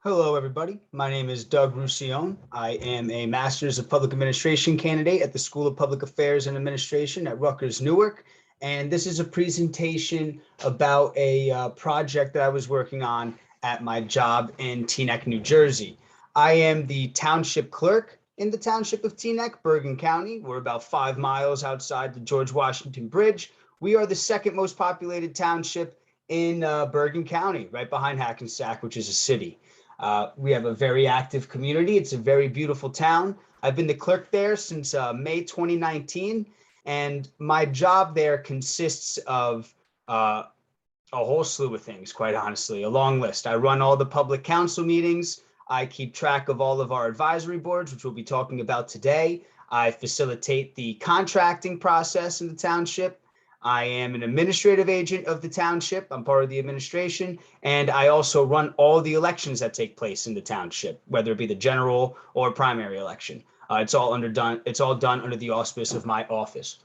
Hello, everybody. My name is Doug Roussillon. I am a Master's of Public Administration candidate at the School of Public Affairs and Administration at Rutgers-Newark. And this is a presentation about a project that I was working on at my job in Teaneck, New Jersey. I am the township clerk in the township of Teaneck, Bergen County. We're about 5 miles outside the George Washington Bridge. We are the second most populated township in Bergen County, right behind Hackensack, which is a city. We have a very active community. It's a very beautiful town. I've been the clerk there since May 2019, and my job there consists of a whole slew of things, quite honestly, a long list. I run all the public council meetings. I keep track of all of our advisory boards, which we'll be talking about today. I facilitate the contracting process in the township. I am an administrative agent of the township. I'm part of the administration, and I also run all the elections that take place in the township, whether it be the general or primary election. It's all done under the auspice of my office.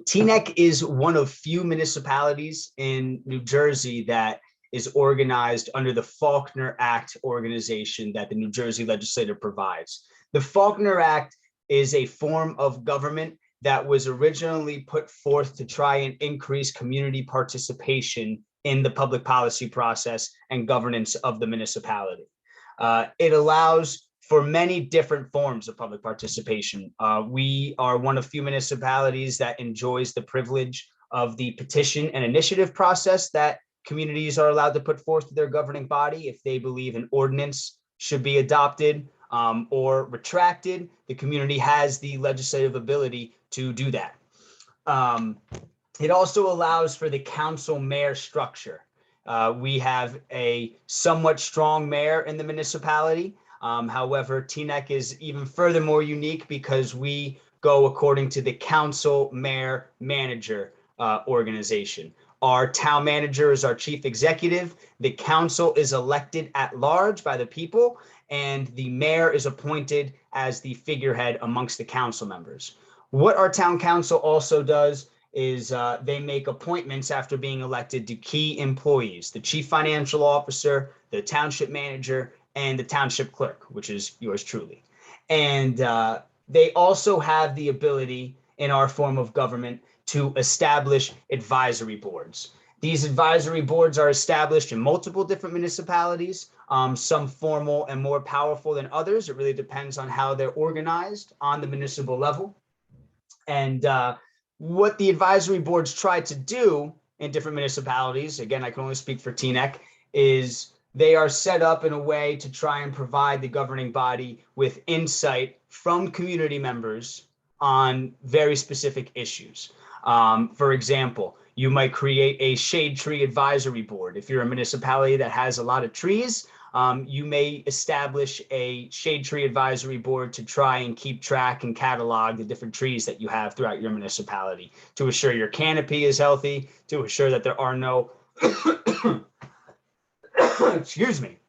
Teaneck is one of few municipalities in New Jersey that is organized under the Faulkner Act organization that the New Jersey legislature provides. The Faulkner Act is a form of government that was originally put forth to try and increase community participation in the public policy process and governance of the municipality. It allows for many different forms of public participation. We are one of few municipalities that enjoys the privilege of the petition and initiative process that communities are allowed to put forth to their governing body if they believe an ordinance should be adopted or retracted. The community has the legislative ability to do that. It also allows for the council mayor structure. We have a somewhat strong mayor in the municipality. However, Teaneck is even furthermore unique because we go according to the council mayor manager organization. Our town manager is our chief executive. The council is elected at large by the people, and the mayor is appointed as the figurehead amongst the council members. What our town council also does is they make appointments after being elected to key employees, the chief financial officer, the township manager, and the township clerk, which is yours truly. And they also have the ability in our form of government to establish advisory boards. These advisory boards are established in multiple different municipalities, some formal and more powerful than others. It really depends on how they're organized on the municipal level. And what the advisory boards try to do in different municipalities, again, I can only speak for Teaneck, is they are set up in a way to try and provide the governing body with insight from community members on very specific issues. For example, you might create a shade tree advisory board. If you're a municipality that has a lot of trees, you may establish a shade tree advisory board to try and keep track and catalog the different trees that you have throughout your municipality to assure your canopy is healthy, to assure that there are no, excuse me,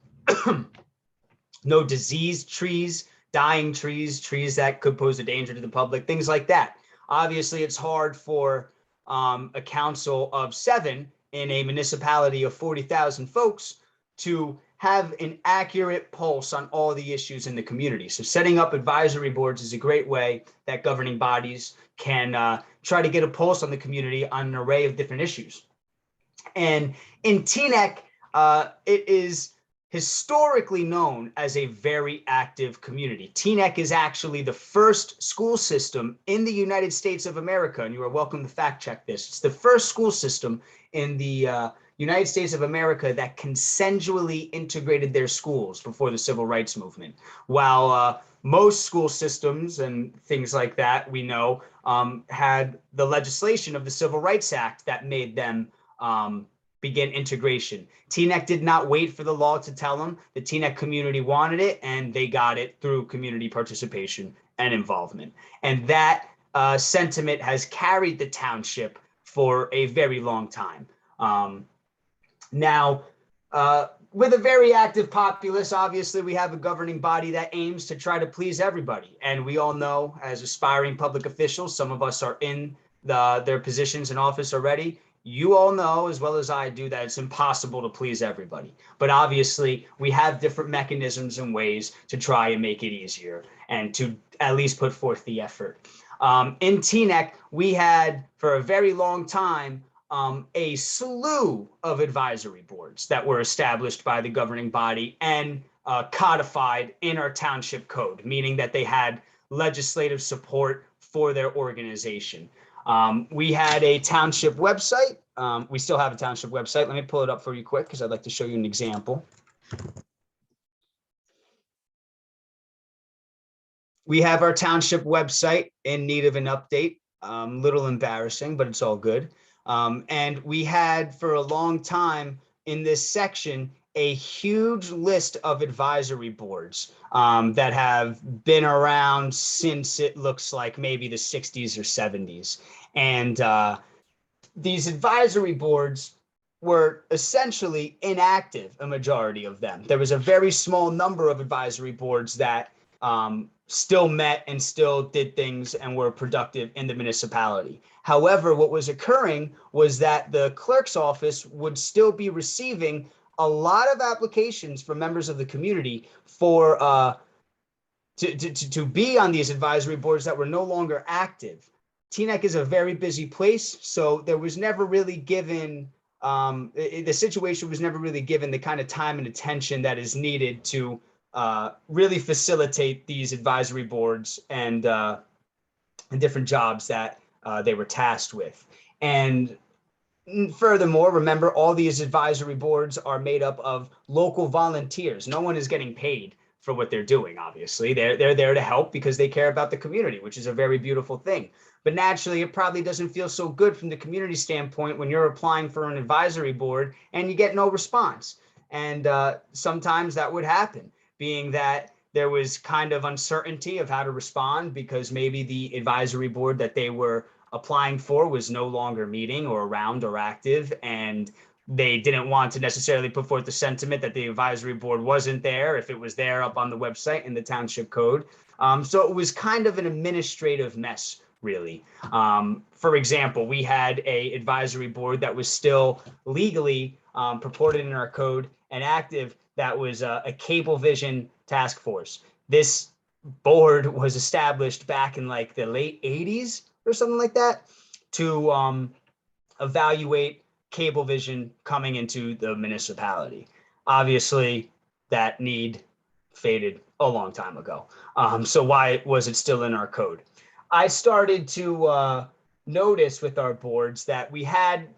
no diseased trees, dying trees, trees that could pose a danger to the public, things like that. Obviously, it's hard for a council of 7 in a municipality of 40,000 folks to have an accurate pulse on all the issues in the community. So setting up advisory boards is a great way that governing bodies can try to get a pulse on the community on an array of different issues. And in Teaneck, it is historically known as a very active community. Teaneck is actually the first school system in the United States of America, and you are welcome to fact check this. It's the first school system in the United States of America that consensually integrated their schools before the Civil Rights Movement. While most school systems and things like that, we know, had the legislation of the Civil Rights Act that made them begin integration. Teaneck did not wait for the law to tell them. The Teaneck community wanted it, and they got it through community participation and involvement. And that sentiment has carried the township for a very long time. Now, with a very active populace, obviously, we have a governing body that aims to try to please everybody. And we all know, as aspiring public officials, some of us are in their positions in office already. you all know as well as I do that it's impossible to please everybody. But obviously, we have different mechanisms and ways to try and make it easier and to at least put forth the effort. In Teaneck, we had for a very long time a slew of advisory boards that were established by the governing body and codified in our township code, meaning that they had legislative support for their organization. We had a township website. We still have a township website. Let me pull it up for you quick because I'd like to show you an example. We have our township website in need of an update. Little embarrassing, but it's all good. And we had for a long time in this section a huge list of advisory boards that have been around since it looks like maybe the 60s or 70s. And these advisory boards were essentially inactive, a majority of them. There was a very small number of advisory boards that still met and still did things and were productive in the municipality. However, what was occurring was that the clerk's office would still be receiving a lot of applications from members of the community for to be on these advisory boards that were no longer active. Teaneck is a very busy place, so there was never really given the situation was never really given the kind of time and attention that is needed to really facilitate these advisory boards and different jobs that they were tasked with. And furthermore, remember, all these advisory boards are made up of local volunteers. No one is getting paid for what they're doing, obviously. They're there to help because they care about the community, which is a very beautiful thing. But naturally, it probably doesn't feel so good from the community standpoint when you're applying for an advisory board and you get no response. And sometimes that would happen, being that there was kind of uncertainty of how to respond because maybe the advisory board that they were applying for was no longer meeting or around or active, and they didn't want to necessarily put forth the sentiment that the advisory board wasn't there if it was there up on the website in the township code. So it was kind of an administrative mess, really. For example, we had a advisory board that was still legally purported in our code and active. That was a Cablevision task force. This board was established back in like the late 80s or something like that to evaluate Cablevision coming into the municipality. Obviously, that need faded a long time ago. So why was it still in our code? I started to notice with our boards that we had,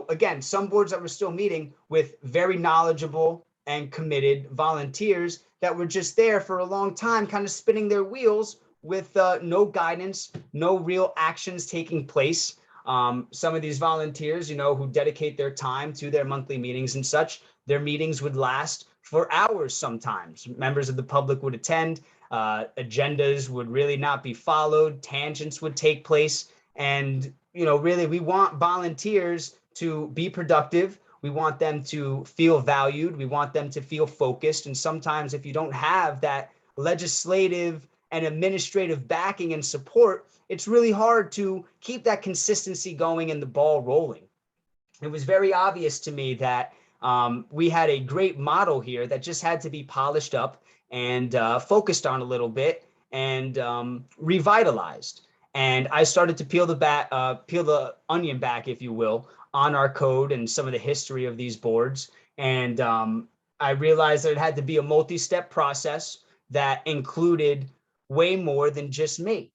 again, some boards that were still meeting with very knowledgeable and committed volunteers that were just there for a long time, kind of spinning their wheels with no guidance, no real actions taking place. Some of these volunteers, who dedicate their time to their monthly meetings and such, their meetings would last for hours sometimes. Members of the public would attend, agendas would really not be followed, tangents would take place. And, really, we want volunteers to be productive. We want them to feel valued. We want them to feel focused. And sometimes if you don't have that legislative and administrative backing and support, it's really hard to keep that consistency going and the ball rolling. It was very obvious to me that we had a great model here that just had to be polished up and focused on a little bit and revitalized. And I started to peel the onion back, if you will, on our code and some of the history of these boards. And I realized that it had to be a multi-step process that included way more than just me.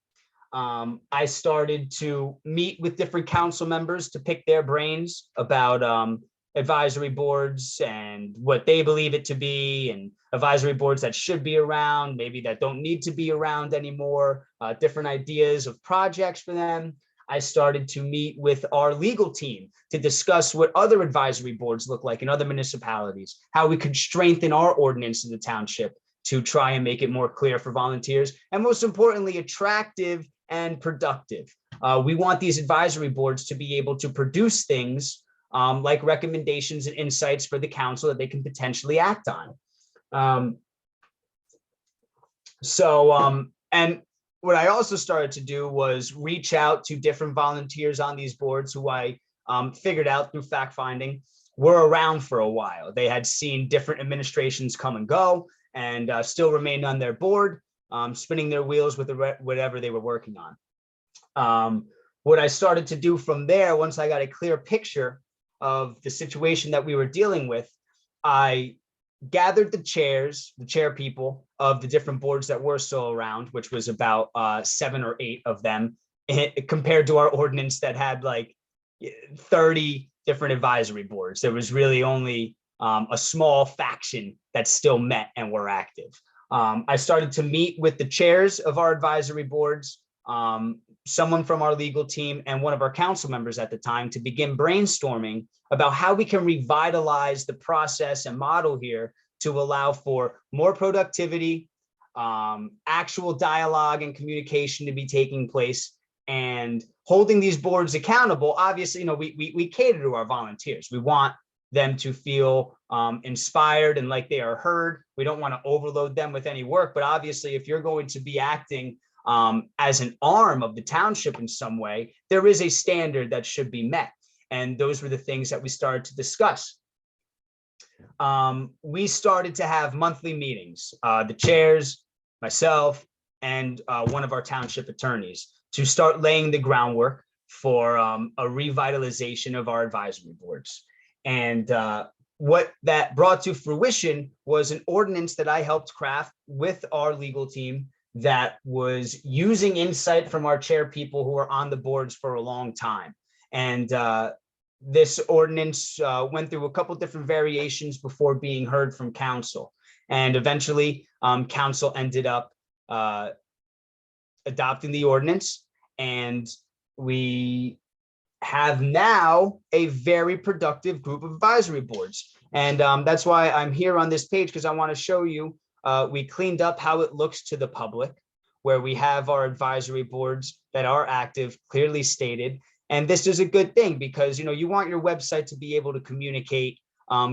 I started to meet with different council members to pick their brains about advisory boards and what they believe it to be, and advisory boards that should be around, maybe that don't need to be around anymore, different ideas of projects for them. I started to meet with our legal team to discuss what other advisory boards look like in other municipalities, how we could strengthen our ordinance in the township to try and make it more clear for volunteers, and most importantly, attractive and productive. We want these advisory boards to be able to produce things like recommendations and insights for the council that they can potentially act on. And what I also started to do was reach out to different volunteers on these boards who I figured out through fact finding, were around for a while. They had seen different administrations come and go, and still remained on their board, spinning their wheels with whatever they were working on. What I started to do from there, once I got a clear picture of the situation that we were dealing with, I gathered the chair people of the different boards that were still around, which was about 7 or 8 of them, compared to our ordinance that had like 30 different advisory boards. There was really only a small faction that still met and were active. I started to meet with the chairs of our advisory boards, someone from our legal team, and one of our council members at the time, to begin brainstorming about how we can revitalize the process and model here to allow for more productivity, actual dialogue and communication to be taking place, and holding these boards accountable. Obviously, we cater to our volunteers. We want them to feel inspired and like they are heard. We don't want to overload them with any work, but obviously if you're going to be acting as an arm of the township in some way, there is a standard that should be met. And those were the things that we started to discuss. We started to have monthly meetings, the chairs, myself, and one of our township attorneys, to start laying the groundwork for a revitalization of our advisory boards. And what that brought to fruition was an ordinance that I helped craft with our legal team that was using insight from our chair people who were on the boards for a long time. And this ordinance went through a couple different variations before being heard from council. And eventually council ended up adopting the ordinance, and we have now a very productive group of advisory boards. And that's why I'm here on this page, because I want to show you, we cleaned up how it looks to the public, where we have our advisory boards that are active, clearly stated. And this is a good thing, because you want your website to be able to communicate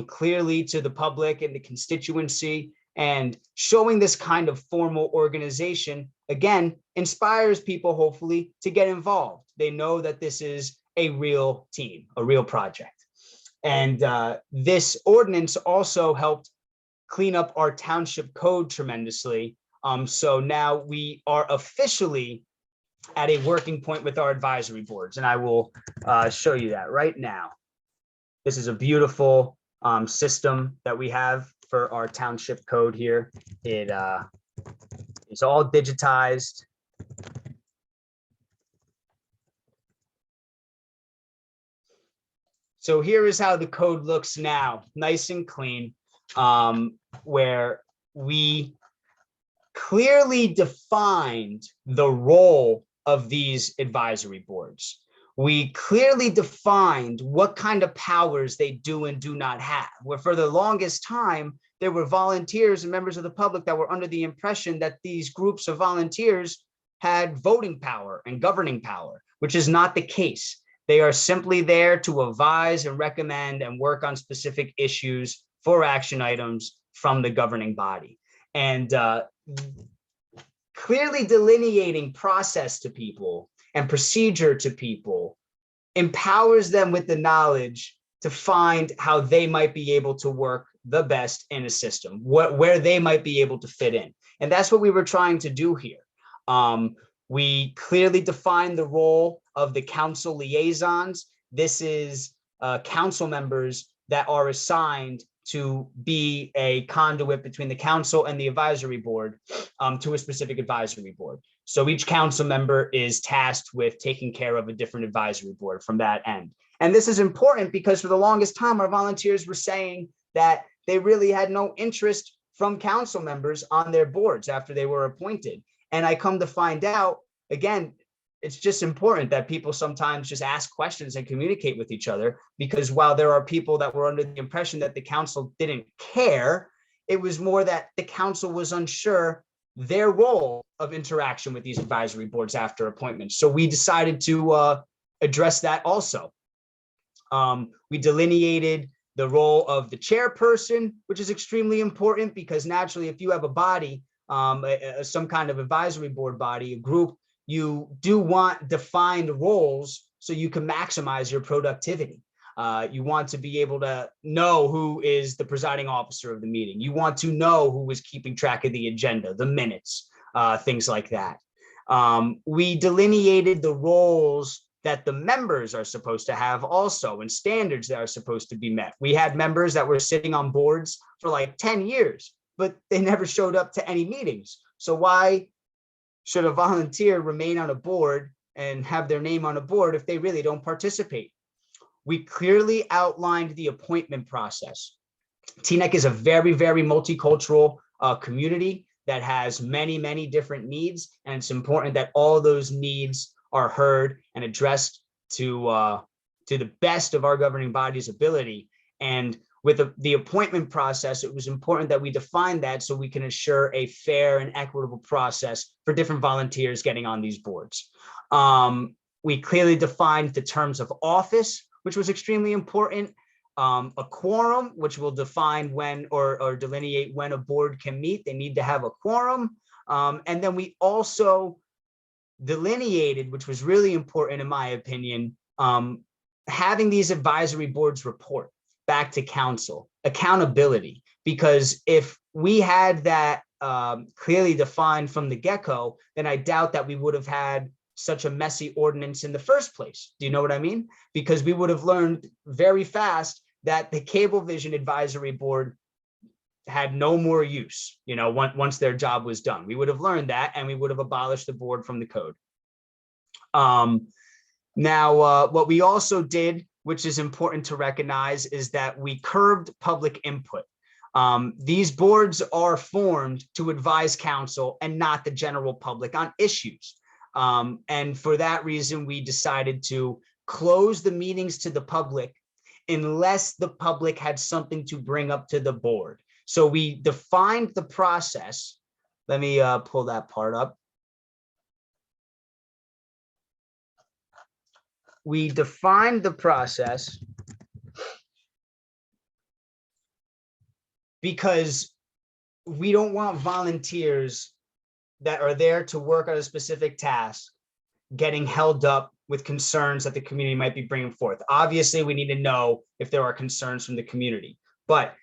clearly to the public and the constituency, and showing this kind of formal organization, again, inspires people, hopefully, to get involved. They know that this is a real team, a real project. And this ordinance also helped clean up our township code tremendously. So now we are officially at a working point with our advisory boards, and I will show you that right now. This is a beautiful system that we have for our township code here. It is all digitized. So here is how the code looks now, nice and clean, where we clearly defined the role of these advisory boards. We clearly defined what kind of powers they do and do not have, where for the longest time, there were volunteers and members of the public that were under the impression that these groups of volunteers had voting power and governing power, which is not the case. They are simply there to advise and recommend and work on specific issues for action items from the governing body. And clearly delineating process to people and procedure to people empowers them with the knowledge to find how they might be able to work the best in a system, where they might be able to fit in. And that's what we were trying to do here. We clearly defined the role of the council liaisons. This is council members that are assigned to be a conduit between the council and the advisory board to a specific advisory board. So each council member is tasked with taking care of a different advisory board from that end. And this is important because for the longest time, our volunteers were saying that they really had no interest from council members on their boards after they were appointed. And I come to find out, again, it's just important that people sometimes just ask questions and communicate with each other, because while there are people that were under the impression that the council didn't care, it was more that the council was unsure their role of interaction with these advisory boards after appointments. So we decided to address that also. We delineated the role of the chairperson, which is extremely important because naturally, if you have a body, some kind of advisory board body, a group, you do want defined roles so you can maximize your productivity. You want to be able to know who is the presiding officer of the meeting. You want to know who is keeping track of the agenda, the minutes, things like that. We delineated the roles that the members are supposed to have also, and standards that are supposed to be met. We had members that were sitting on boards for like 10 years, but they never showed up to any meetings. So why should a volunteer remain on a board and have their name on a board if they really don't participate? We clearly outlined the appointment process. Teaneck is a very, very multicultural community that has many, many different needs, and it's important that all those needs are heard and addressed to the best of our governing body's ability. And with the appointment process, it was important that we define that so we can assure a fair and equitable process for different volunteers getting on these boards. We clearly defined the terms of office, which was extremely important. A quorum, which will define when or delineate when a board can meet. They need to have a quorum. And then we also delineated, which was really important in my opinion, having these advisory boards report back to council, accountability, because if we had that clearly defined from the get-go, then I doubt that we would have had such a messy ordinance in the first place. Do you know what I mean? Because we would have learned very fast that the Cablevision Advisory Board had no more use, you know, once their job was done. We would have learned that, and we would have abolished the board from the code. Now, what we also did, which is important to recognize, is that we curbed public input. These boards are formed to advise council and not the general public on issues. And for that reason, we decided to close the meetings to the public unless the public had something to bring up to the board. So we defined the process. Let me pull that part up. We defined the process because we don't want volunteers that are there to work on a specific task getting held up with concerns that the community might be bringing forth. Obviously, we need to know if there are concerns from the community, but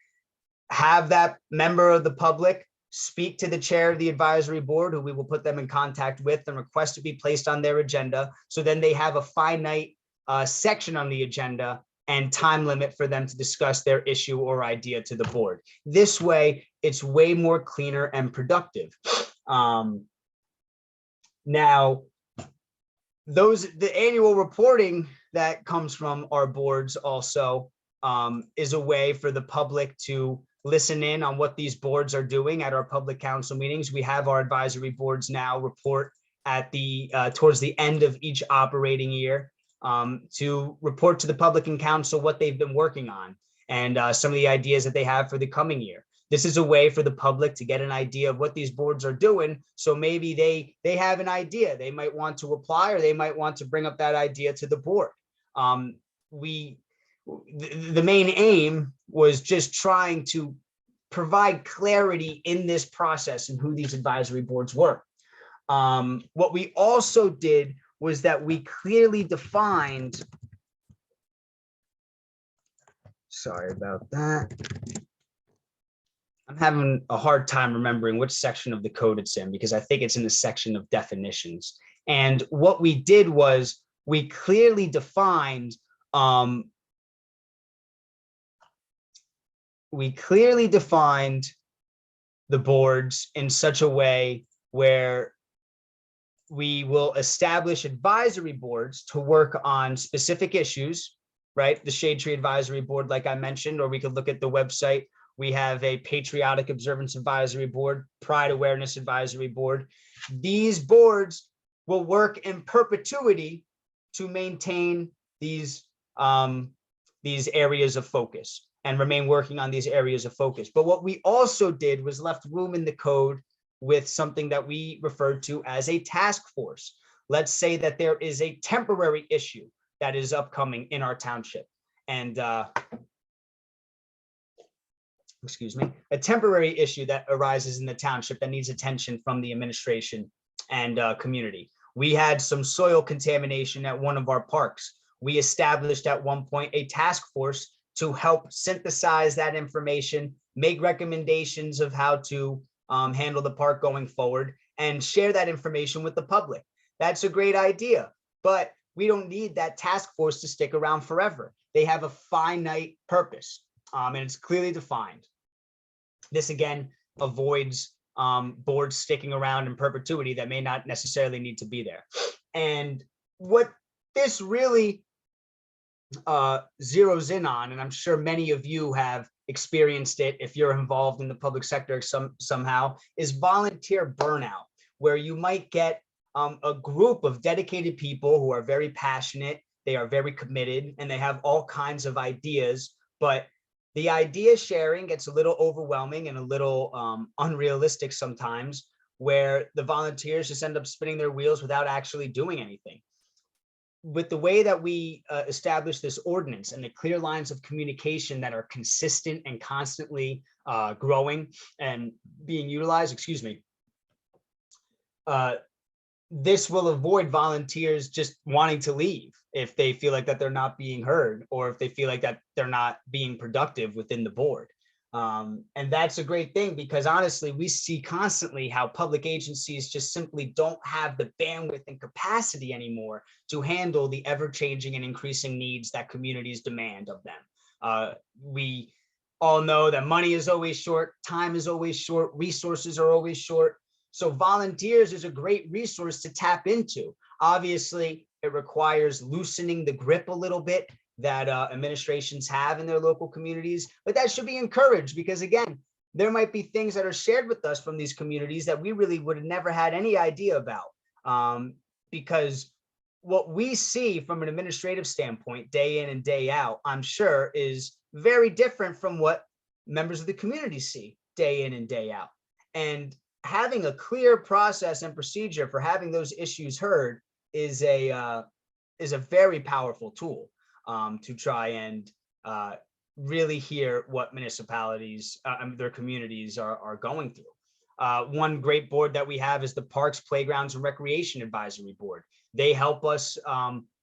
have that member of the public speak to the chair of the advisory board, who we will put them in contact with, and request to be placed on their agenda. So then they have a finite section on the agenda and time limit for them to discuss their issue or idea to the board. This way, it's way more cleaner and productive. Now, the annual reporting that comes from our boards also is a way for the public to listen in on what these boards are doing at our public council meetings. We have our advisory boards now report at the towards the end of each operating year to report to the public and council what they've been working on and some of the ideas that they have for the coming year. This is a way for the public to get an idea of what these boards are doing. So maybe they have an idea they might want to apply, or they might want to bring up that idea to the board. The main aim was just trying to provide clarity in this process and who these advisory boards were. What we also did was that we clearly defined, sorry about that. I'm having a hard time remembering which section of the code it's in, because I think it's in the section of definitions. And what we did was we clearly defined the boards in such a way where we will establish advisory boards to work on specific issues, right? The Shade Tree Advisory Board, like I mentioned, or we could look at the website. We have a Patriotic Observance Advisory Board, Pride Awareness Advisory Board. These boards will work in perpetuity to maintain these areas of focus and remain working on these areas of focus. But what we also did was left room in the code with something that we referred to as a task force. Let's say that there is a temporary issue that is upcoming in our township, and excuse me, a temporary issue that arises in the township that needs attention from the administration and community. We had some soil contamination at one of our parks. We established at one point a task force to help synthesize that information, make recommendations of how to handle the park going forward, and share that information with the public. That's a great idea, but we don't need that task force to stick around forever. They have a finite purpose, and it's clearly defined. This again avoids boards sticking around in perpetuity that may not necessarily need to be there. And what this really zeroes in on, and I'm sure many of you have experienced it if you're involved in the public sector somehow, is volunteer burnout, where you might get a group of dedicated people who are very passionate, they are very committed, and they have all kinds of ideas, but the idea sharing gets a little overwhelming and a little unrealistic sometimes, where the volunteers just end up spinning their wheels without actually doing anything. With the way that we establish this ordinance and the clear lines of communication that are consistent and constantly growing and being utilized, excuse me, this will avoid volunteers just wanting to leave if they feel like that they're not being heard, or if they feel like that they're not being productive within the board. And that's a great thing, because honestly, we see constantly how public agencies just simply don't have the bandwidth and capacity anymore to handle the ever-changing and increasing needs that communities demand of them. We all know that money is always short, time is always short, resources are always short. So volunteers is a great resource to tap into. Obviously, it requires loosening the grip a little bit that administrations have in their local communities, but that should be encouraged, because again, there might be things that are shared with us from these communities that we really would have never had any idea about, because what we see from an administrative standpoint day in and day out, I'm sure, is very different from what members of the community see day in and day out. And having a clear process and procedure for having those issues heard is a very powerful tool to try and really hear what municipalities, their communities are going through. One great board that we have is the Parks, Playgrounds, and Recreation Advisory Board. They help us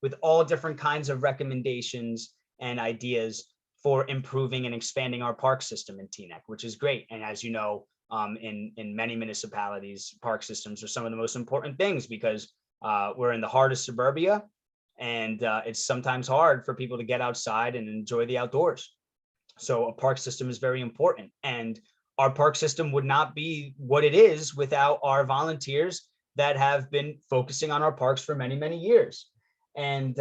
with all different kinds of recommendations and ideas for improving and expanding our park system in Teaneck, which is great. And as you know, in many municipalities, park systems are some of the most important things, because we're in the heart of suburbia, and it's sometimes hard for people to get outside and enjoy the outdoors. So a park system is very important, and our park system would not be what it is without our volunteers that have been focusing on our parks for many, many years. And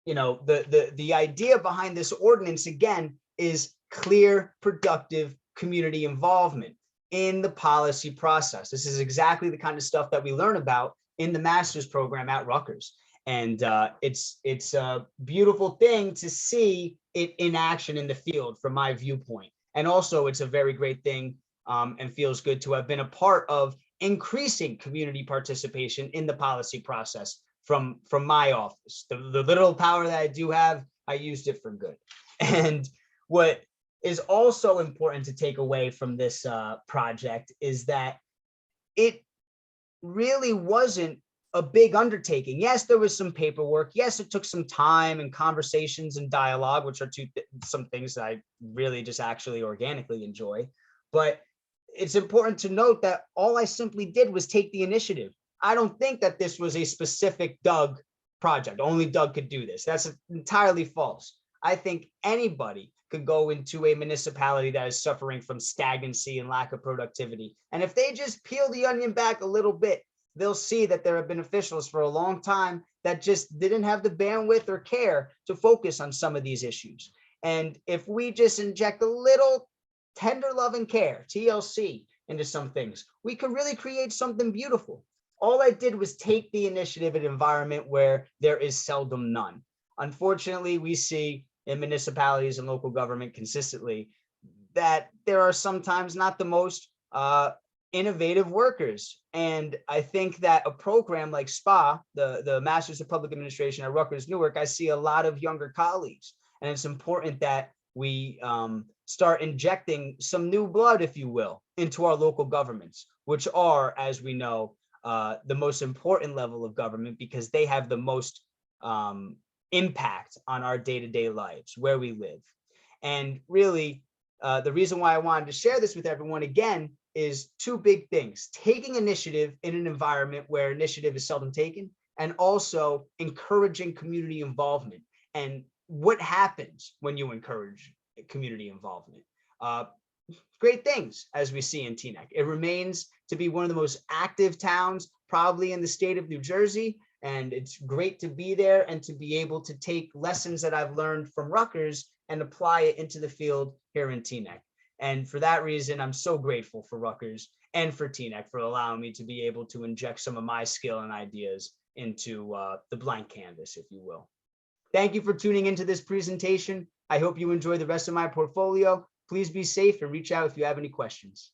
you know, the idea behind this ordinance again is clear, productive community involvement in the policy process. This is exactly the kind of stuff that we learn about in the master's program at Rutgers. And it's a beautiful thing to see it in action in the field from my viewpoint. And also it's a very great thing and feels good to have been a part of increasing community participation in the policy process from my office. The little power that I do have, I used it for good. And what is also important to take away from this project is that it really wasn't a big undertaking. Yes, there was some paperwork. Yes, it took some time and conversations and dialogue, which are some things that I really just actually organically enjoy. But it's important to note that all I simply did was take the initiative. I don't think that this was a specific Doug project. Only Doug could do this. That's entirely false. I think anybody could go into a municipality that is suffering from stagnancy and lack of productivity. And if they just peel the onion back a little bit, they'll see that there have been officials for a long time that just didn't have the bandwidth or care to focus on some of these issues. And if we just inject a little tender love and care, TLC, into some things, we can really create something beautiful. All I did was take the initiative in an environment where there is seldom none. Unfortunately, we see in municipalities and local government consistently that there are sometimes not the most innovative workers. And I think that a program like SPAA, the Masters of Public Administration at Rutgers-Newark, I see a lot of younger colleagues. And it's important that we start injecting some new blood, if you will, into our local governments, which are, as we know, the most important level of government because they have the most impact on our day-to-day lives, where we live. And really, the reason why I wanted to share this with everyone again is two big things: taking initiative in an environment where initiative is seldom taken, and also encouraging community involvement. And what happens when you encourage community involvement? Great things, as we see in Teaneck. It remains to be one of the most active towns probably in the state of New Jersey, and it's great to be there and to be able to take lessons that I've learned from Rutgers and apply it into the field here in Teaneck. And for that reason, I'm so grateful for Rutgers and for Teaneck for allowing me to be able to inject some of my skill and ideas into the blank canvas, if you will. Thank you for tuning into this presentation. I hope you enjoy the rest of my portfolio. Please be safe and reach out if you have any questions.